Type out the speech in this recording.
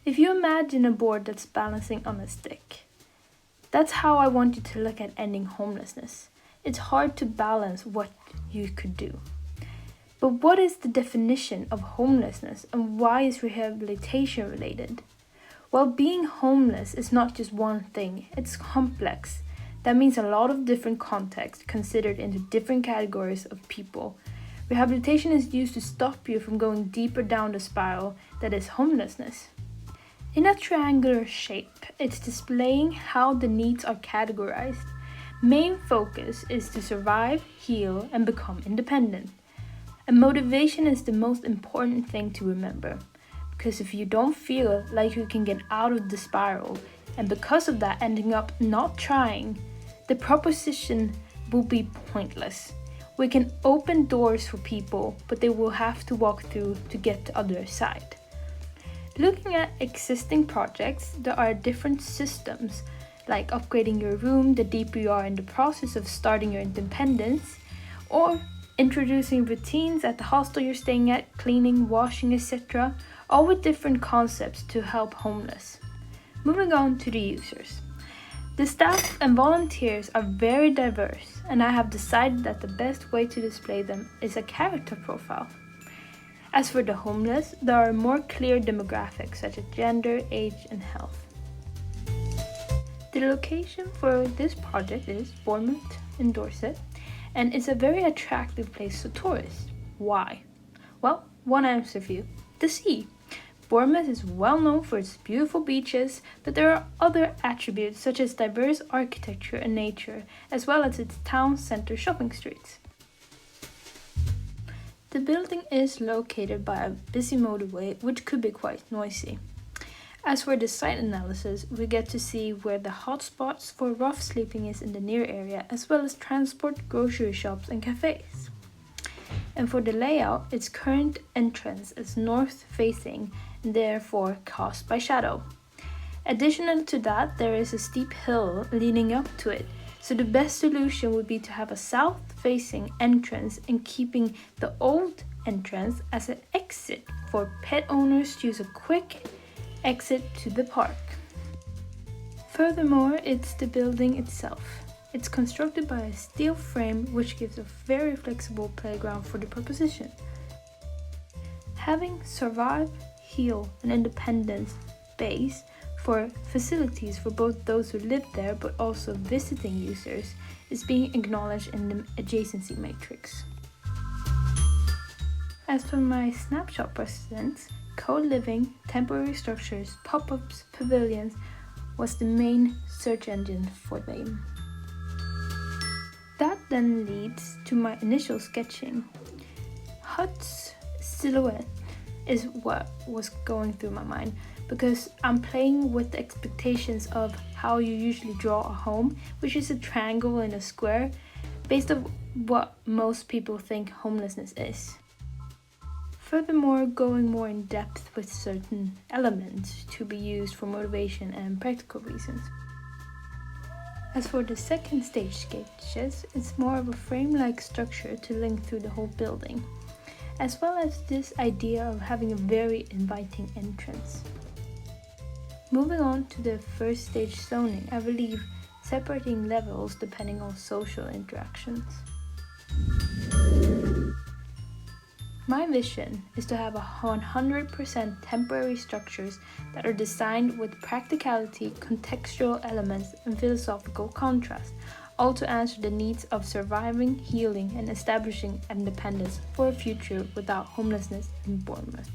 If you imagine a board that's balancing on a stick, that's how I want you to look at ending homelessness. It's hard to balance what you could do. But what is the definition of homelessness and why is rehabilitation related? Well, being homeless is not just one thing, it's complex. That means a lot of different contexts considered into different categories of people. Rehabilitation is used to stop you from going deeper down the spiral that is homelessness. In a triangular shape, it's displaying how the needs are categorized. Main focus is to survive, heal, and become independent. And motivation is the most important thing to remember. Because if you don't feel like you can get out of the spiral, and because of that ending up not trying, the proposition will be pointless. We can open doors for people, but they will have to walk through to get to the other side. Looking at existing projects, there are different systems, like upgrading your room the deeper you are in the process of starting your independence, or introducing routines at the hostel you're staying at, cleaning, washing, etc., all with different concepts to help homeless. Moving on to the users. The staff and volunteers are very diverse, and I have decided that the best way to display them is a character profile. As for the homeless, there are more clear demographics such as gender, age, and health. The location for this project is Bournemouth in Dorset, and it's a very attractive place for tourists. Why? Well, one answer for you: the sea. Bournemouth is well known for its beautiful beaches, but there are other attributes such as diverse architecture and nature, as well as its town centre shopping streets. The building is located by a busy motorway, which could be quite noisy. As for the site analysis, we get to see where the hotspots for rough sleeping is in the near area, as well as transport, grocery shops and cafes. And for the layout, its current entrance is north facing and therefore cast by shadow. Additional to that, there is a steep hill leading up to it, so the best solution would be to have a south facing entrance and keeping the old entrance as an exit for pet owners to use a quick exit to the park. Furthermore, it's the building itself. It's constructed by a steel frame which gives a very flexible playground for the proposition. Having survive, heal and independence base for facilities for both those who live there but also visiting users is being acknowledged in the adjacency matrix. As for my snapshot precedents, co-living, temporary structures, pop-ups, pavilions was the main search engine for them. That then leads to my initial sketching. Hut's silhouette is what was going through my mind because I'm playing with the expectations of how you usually draw a home, which is a triangle and a square, based on what most people think homelessness is. Furthermore, going more in depth with certain elements to be used for motivation and practical reasons. As for the second stage sketches, it's more of a frame-like structure to link through the whole building, as well as this idea of having a very inviting entrance. Moving on to the first stage zoning, I believe separating levels depending on social interactions. My vision is to have 100% temporary structures that are designed with practicality, contextual elements, and philosophical contrast, all to answer the needs of surviving, healing, and establishing independence for a future without homelessness in Bournemouth.